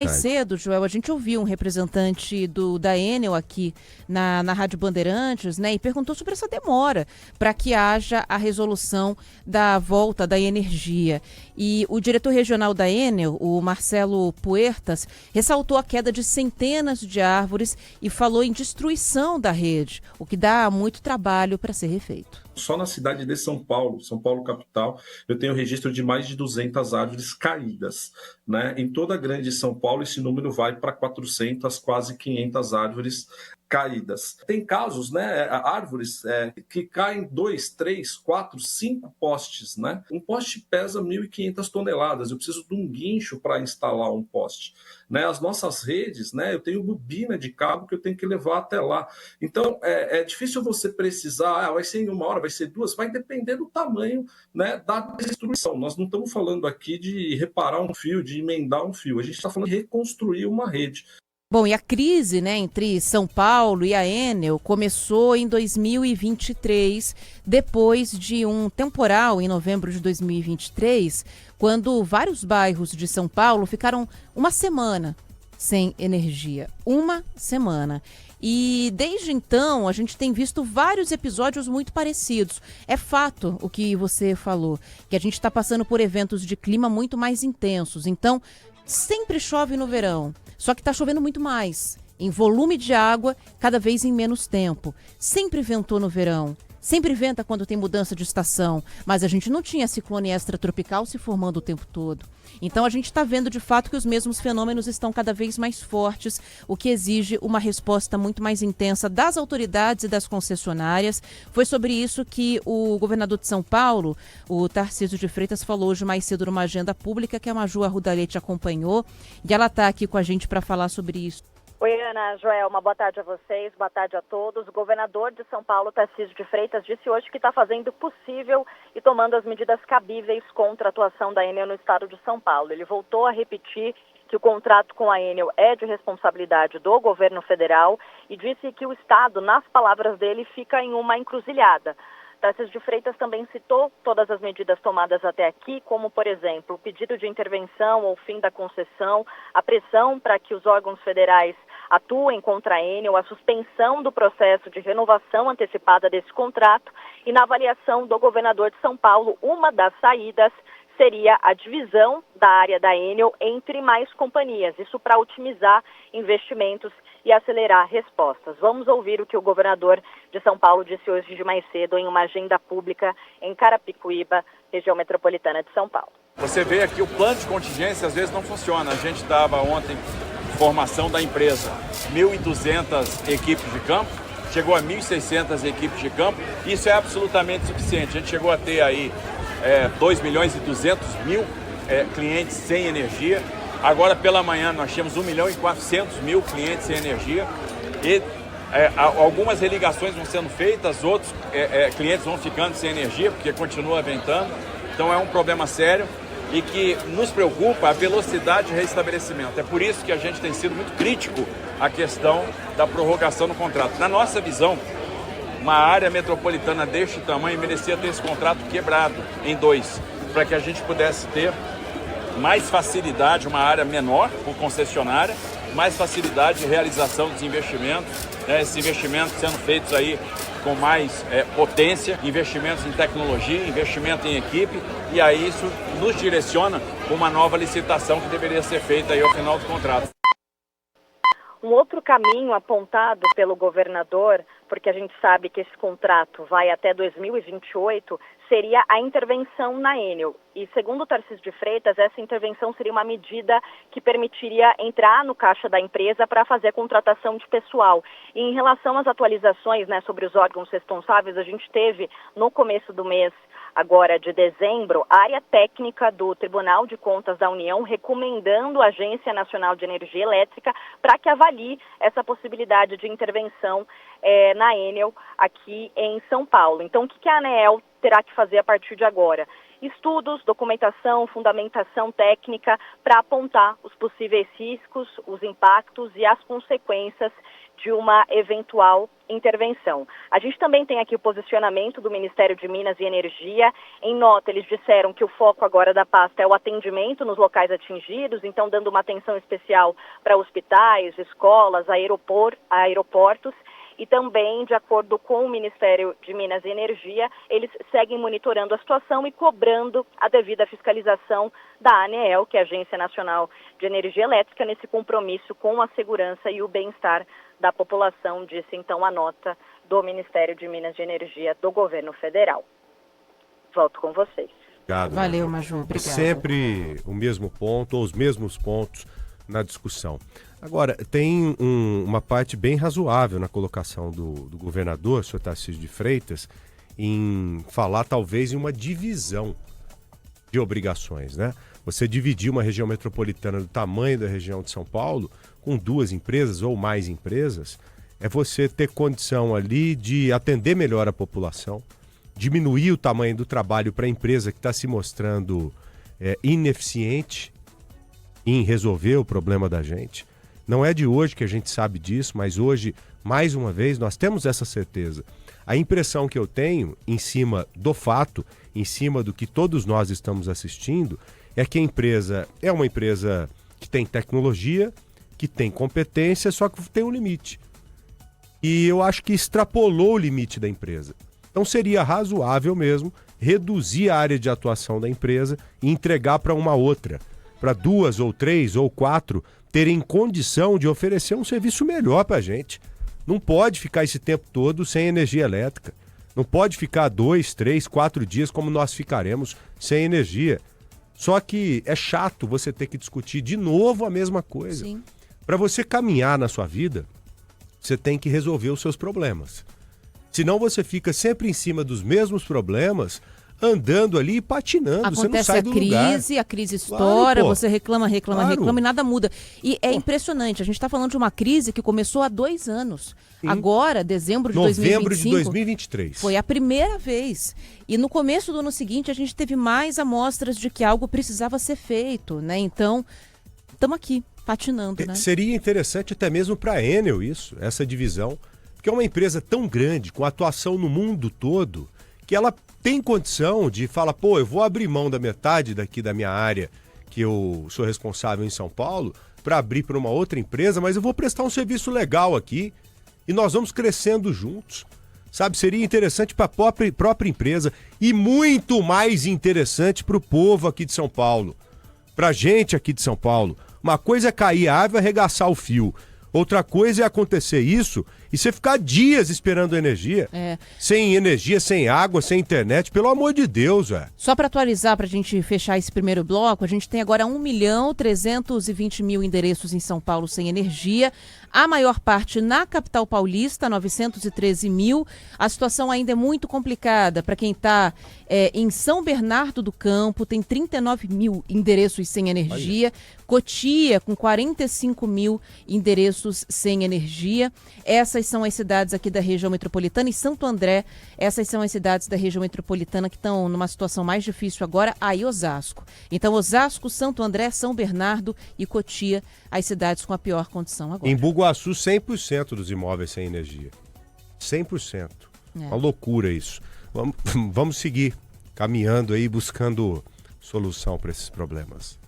Mais cedo, Joel, a gente ouviu um representante da Enel aqui na Rádio Bandeirantes, né, e perguntou sobre essa demora para que haja a resolução da volta da energia. E o diretor regional da Enel, o Marcelo Puertas, ressaltou a queda de centenas de árvores e falou em destruição da rede, o que dá muito trabalho para ser refeito. Só na cidade de São Paulo capital, eu tenho registro de mais de 200 árvores caídas, né? Em toda a grande São Paulo, esse número vai para 400, quase 500 árvores caídas. Tem casos, né, árvores que caem 2, 3, 4, 5 postes, né? Um poste pesa 1.500 toneladas, eu preciso de um guincho para instalar um poste. Né? As nossas redes, né, eu tenho bobina de cabo que eu tenho que levar até lá. Então, é difícil você precisar, vai ser em 1 hora, vai ser 2, vai depender do tamanho, né, da destruição. Nós não estamos falando aqui de reparar um fio, de emendar um fio, a gente está falando de reconstruir uma rede. Bom, e a crise, né, entre São Paulo e a Enel começou em 2023, depois de um temporal em novembro de 2023, quando vários bairros de São Paulo ficaram uma semana sem energia. Uma semana. E desde então a gente tem visto vários episódios muito parecidos. É fato o que você falou, que a gente está passando por eventos de clima muito mais intensos. Então, sempre chove no verão. Só que está chovendo muito mais, em volume de água, cada vez em menos tempo. Sempre ventou no verão, sempre venta quando tem mudança de estação, mas a gente não tinha ciclone extratropical se formando o tempo todo. Então a gente está vendo de fato que os mesmos fenômenos estão cada vez mais fortes, o que exige uma resposta muito mais intensa das autoridades e das concessionárias. Foi sobre isso que o governador de São Paulo, o Tarcísio de Freitas, falou hoje mais cedo numa agenda pública que a Maju Arruda-Leite acompanhou, e ela está aqui com a gente para falar sobre isso. Oi, Ana, Joel, uma boa tarde a vocês, boa tarde a todos. O governador de São Paulo, Tarcísio de Freitas, disse hoje que está fazendo o possível e tomando as medidas cabíveis contra a atuação da Enel no estado de São Paulo. Ele voltou a repetir que o contrato com a Enel é de responsabilidade do governo federal e disse que o estado, nas palavras dele, fica em uma encruzilhada. Tarcísio de Freitas também citou todas as medidas tomadas até aqui, como, por exemplo, o pedido de intervenção ou fim da concessão, a pressão para que os órgãos federais atuem contra a Enel, a suspensão do processo de renovação antecipada desse contrato e, na avaliação do governador de São Paulo, uma das saídas seria a divisão da área da Enel entre mais companhias, isso para otimizar investimentos e acelerar respostas. Vamos ouvir o que o governador de São Paulo disse hoje de mais cedo em uma agenda pública em Carapicuíba, região metropolitana de São Paulo. Você vê aqui o plano de contingência às vezes não funciona. A gente dava ontem formação da empresa 1.200 equipes de campo, chegou a 1.600 equipes de campo, isso é absolutamente suficiente. A gente chegou a ter aí 2.200.000 clientes sem energia. Agora pela manhã nós tínhamos 1.400.000 clientes sem energia e algumas religações vão sendo feitas, outros clientes vão ficando sem energia porque continua ventando. Então é um problema sério e que nos preocupa a velocidade de restabelecimento. É por isso que a gente tem sido muito crítico à questão da prorrogação do contrato. Na nossa visão, uma área metropolitana deste tamanho merecia ter esse contrato quebrado em 2, para que a gente pudesse ter mais facilidade, uma área menor por concessionária, mais facilidade de realização dos investimentos, né, esses investimentos sendo feitos aí com mais potência, investimentos em tecnologia, investimento em equipe, e aí isso nos direciona para uma nova licitação que deveria ser feita aí ao final do contrato. Um outro caminho apontado pelo governador, porque a gente sabe que esse contrato vai até 2028, seria a intervenção na Enel. E segundo o Tarcísio de Freitas, essa intervenção seria uma medida que permitiria entrar no caixa da empresa para fazer a contratação de pessoal. E em relação às atualizações, né, sobre os órgãos responsáveis, a gente teve no começo do mês, agora de dezembro, a área técnica do Tribunal de Contas da União recomendando a Agência Nacional de Energia Elétrica para que avalie essa possibilidade de intervenção na Enel aqui em São Paulo. Então, o que a ANEEL terá que fazer a partir de agora? estudos, documentação, fundamentação técnica para apontar os possíveis riscos, os impactos e as consequências de uma eventual intervenção. A gente também tem aqui o posicionamento do Ministério de Minas e Energia. Em nota, eles disseram que o foco agora da pasta é o atendimento nos locais atingidos, então dando uma atenção especial para hospitais, escolas, aeroportos. E também, de acordo com o Ministério de Minas e Energia, eles seguem monitorando a situação e cobrando a devida fiscalização da ANEEL, que é a Agência Nacional de Energia Elétrica, nesse compromisso com a segurança e o bem-estar da população, disse então a nota do Ministério de Minas e Energia do Governo Federal. Volto com vocês. Obrigado. Valeu, Maju. Obrigada. Sempre o mesmo ponto, ou os mesmos pontos na discussão. Agora, tem uma parte bem razoável na colocação do governador, o senhor Tarcísio de Freitas, em falar talvez em uma divisão de obrigações, né? Você dividir uma região metropolitana do tamanho da região de São Paulo com 2 empresas ou mais empresas, é você ter condição ali de atender melhor a população, diminuir o tamanho do trabalho para a empresa que está se mostrando ineficiente em resolver o problema da gente. Não é de hoje que a gente sabe disso, mas hoje, mais uma vez, nós temos essa certeza. A impressão que eu tenho, em cima do fato, em cima do que todos nós estamos assistindo, é que a empresa é uma empresa que tem tecnologia, que tem competência, só que tem um limite. E eu acho que extrapolou o limite da empresa. Então seria razoável mesmo reduzir a área de atuação da empresa e entregar para uma outra, para 2 ou 3 ou 4 terem condição de oferecer um serviço melhor para a gente. Não pode ficar esse tempo todo sem energia elétrica. Não pode ficar 2, 3, 4 dias como nós ficaremos sem energia. Só que é chato você ter que discutir de novo a mesma coisa. Para você caminhar na sua vida, você tem que resolver os seus problemas. Senão você fica sempre em cima dos mesmos problemas, andando ali e patinando. Acontece, você não sai do lugar. A crise estoura, claro, você reclama e nada muda. E é impressionante, a gente está falando de uma crise que começou há 2 anos. Sim. Agora, dezembro de 2023. Foi a primeira vez. E no começo do ano seguinte, a gente teve mais amostras de que algo precisava ser feito, né? Então, estamos aqui, patinando, né? Seria interessante até mesmo para a Enel isso, essa divisão, porque é uma empresa tão grande, com atuação no mundo todo, que ela tem condição de falar, eu vou abrir mão da metade daqui da minha área, que eu sou responsável em São Paulo, para abrir para uma outra empresa, mas eu vou prestar um serviço legal aqui e nós vamos crescendo juntos. Sabe, seria interessante para a própria empresa e muito mais interessante para o povo aqui de São Paulo, para a gente aqui de São Paulo. Uma coisa é cair a árvore e arregaçar o fio. Outra coisa é acontecer isso e você ficar dias esperando energia. Sem energia, sem água, sem internet. Pelo amor de Deus, velho. Só para atualizar, para a gente fechar esse primeiro bloco, a gente tem agora 1.320.000 endereços em São Paulo sem energia. A maior parte na capital paulista, 913 mil. A situação ainda é muito complicada para quem está em São Bernardo do Campo, tem 39 mil endereços sem energia. Cotia, com 45 mil endereços sem energia. Essas são as cidades aqui da região metropolitana. E Santo André, essas são as cidades da região metropolitana que estão numa situação mais difícil agora, aí Osasco. Então, Osasco, Santo André, São Bernardo e Cotia, as cidades com a pior condição agora. Em Bugaçu, 100% dos imóveis sem energia. 100%. Uma loucura isso. Vamos seguir caminhando aí, buscando solução para esses problemas.